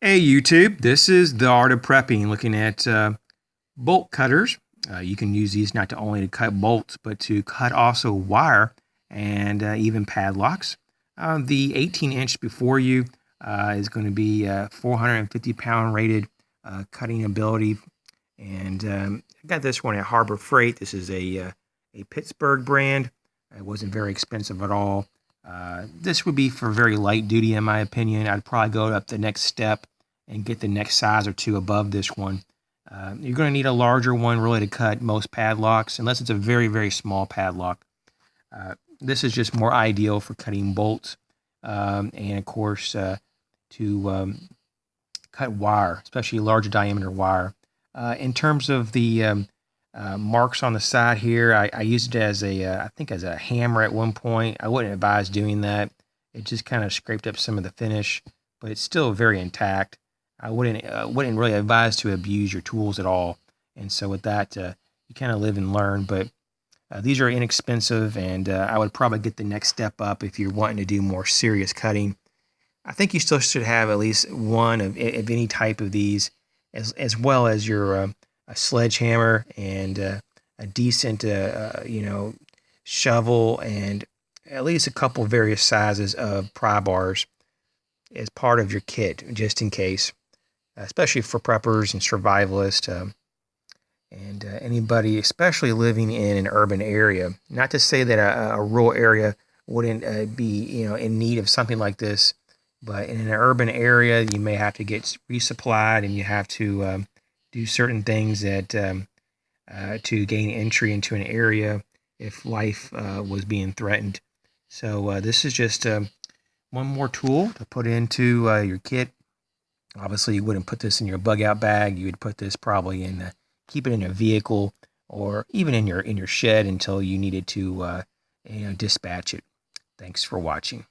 Hey YouTube, this is the art of prepping, looking at bolt cutters. You can use these not only to cut bolts, but to cut also wire and even padlocks. The 18-inch before you is going to be 450-pound rated cutting ability. And I got this one at Harbor Freight. This is a Pittsburgh brand. It wasn't very expensive at all. This would be for very light duty, in my opinion. I'd probably go up the next step and get the next size or two above this one. You're going to need a larger one really to cut most padlocks, unless it's a very, very small padlock. This is just more ideal for cutting bolts and, of course, to cut wire, especially larger diameter wire. In terms of the marks on the side here, I used it as I think as a hammer at one point. I wouldn't advise doing that. It just kind of scraped up some of the finish, but it's still very intact. I wouldn't really advise to abuse your tools at all. And so with that, you kind of live and learn. But these are inexpensive, and I would probably get the next step up if you're wanting to do more serious cutting. I think you still should have at least one of any type of these, as well as your a sledgehammer and a decent shovel, and at least a couple various sizes of pry bars as part of your kit, just in case, especially for preppers and survivalists, and anybody, especially living in an urban area. Not to say that a rural area wouldn't be in need of something like this, but in an urban area, you may have to get resupplied, and you have to do certain things that to gain entry into an area if life was being threatened. So this is just one more tool to put into your kit. Obviously, you wouldn't put this in your bug out bag. You would put this probably keep it in a vehicle, or even in your shed until you needed to dispatch it. Thanks for watching.